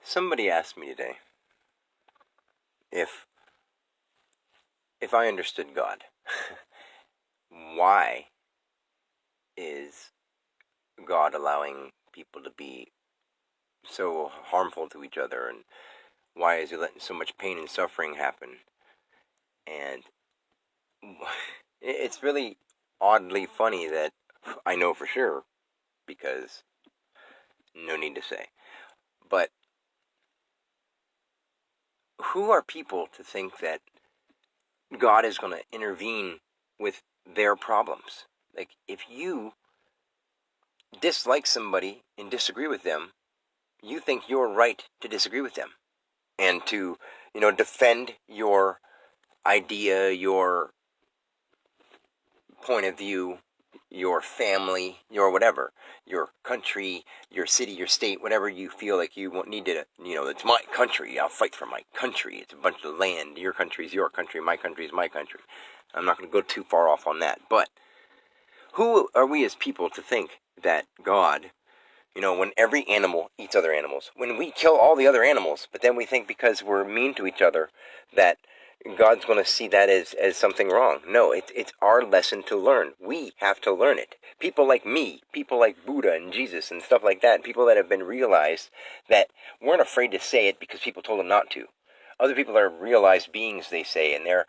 Somebody asked me today if I understood God, why is God allowing people to be so harmful to each other, and why is He letting so much pain and suffering happen? And it's really oddly funny that I know for sure, because no need to say. But who are people to think that God is going to intervene with their problems? Like, if you dislike somebody and disagree with them, you think you're right to disagree with them and to, defend your idea, your point of view, your family, your whatever, your country, your city, your state, whatever you feel like you need to, it's my country, I'll fight for my country, it's a bunch of land, your country's your country, my country's my country. I'm not going to go too far off on that, but who are we as people to think that God, when every animal eats other animals, when we kill all the other animals, but then we think because we're mean to each other that God's going to see that as something wrong. No, it's our lesson to learn. We have to learn it. People like me, people like Buddha and Jesus and stuff like that, people that have been realized that weren't afraid to say it because people told them not to. Other people are realized beings, they say, and they're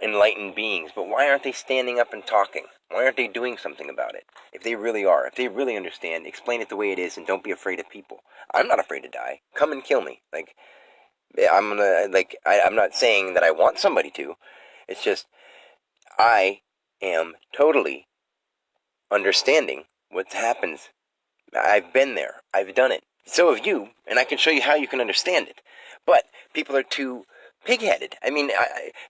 enlightened beings. But why aren't they standing up and talking? Why aren't they doing something about it? If they really are, if they really understand, explain it the way it is, and don't be afraid of people. I'm not afraid to die. Come and kill me. I'm not saying that I want somebody to. It's just I am totally understanding what happens. I've been there. I've done it. So have you, and I can show you how you can understand it. But people are too pig-headed. I mean,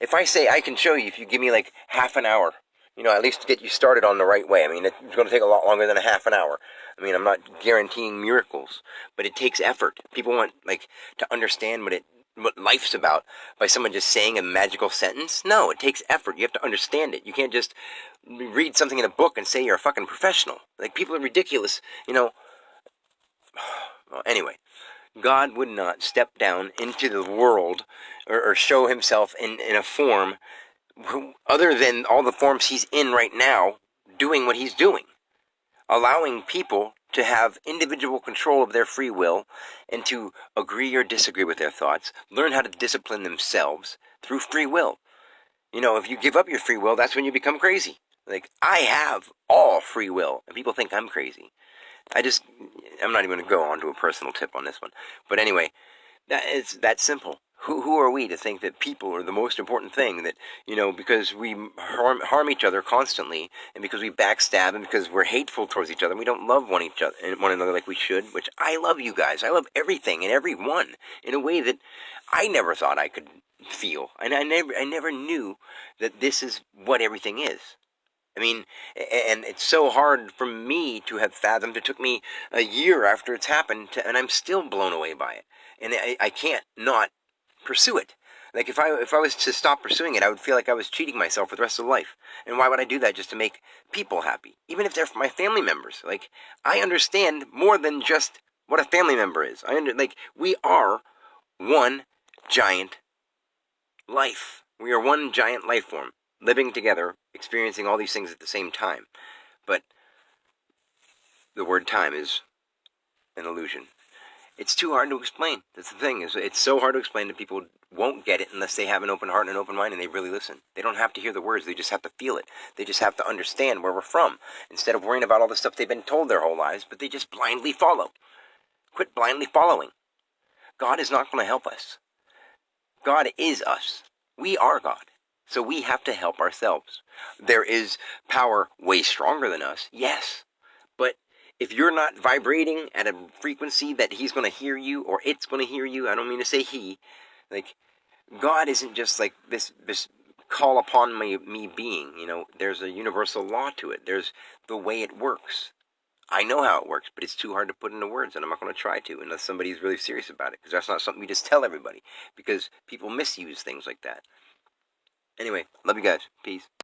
if I say I can show you, if you give me like half an hour, at least to get you started on the right way. I mean, it's going to take a lot longer than a half an hour. I mean, I'm not guaranteeing miracles, but it takes effort. People want to understand what life's about by someone just saying a magical sentence. No, it takes effort. You have to understand it. You can't just read something in a book and say you're a fucking professional. Like, people are ridiculous, Well, anyway, God would not step down into the world or show himself in a form other than all the forms he's in right now, doing what he's doing, allowing people to have individual control of their free will and to agree or disagree with their thoughts, learn how to discipline themselves through free will. If you give up your free will, that's when you become crazy. Like, I have all free will, and people think I'm crazy. I'm not even going to go on to a personal tip on this one. But anyway, it's that simple. Who are we to think that people are the most important thing, that, because we harm each other constantly, and because we backstab, and because we're hateful towards each other, we don't love one another like we should, which I love you guys. I love everything and everyone in a way that I never thought I could feel. And I never knew that this is what everything is. I mean, and it's so hard for me to have fathomed. It took me a year after it's happened, and I'm still blown away by it. And I can't not pursue it. Like, if I was to stop pursuing it, I would feel like I was cheating myself for the rest of life. And why would I do that just to make people happy? Even if they're my family members. Like, I understand more than just what a family member is. We are one giant life. We are one giant life form, living together, experiencing all these things at the same time. But the word time is an illusion. It's too hard to explain. That's the thing. It's so hard to explain that people won't get it unless they have an open heart and an open mind and they really listen. They don't have to hear the words. They just have to feel it. They just have to understand where we're from, instead of worrying about all the stuff they've been told their whole lives, but they just blindly follow. Quit blindly following. God is not going to help us. God is us. We are God. So we have to help ourselves. There is power way stronger than us, yes. But if you're not vibrating at a frequency that he's going to hear you, or it's going to hear you, I don't mean to say he, like, God isn't just like this call upon me being, there's a universal law to it. There's the way it works. I know how it works, but it's too hard to put into words, and I'm not going to try to unless somebody's really serious about it, because that's not something we just tell everybody, because people misuse things like that. Anyway, love you guys. Peace.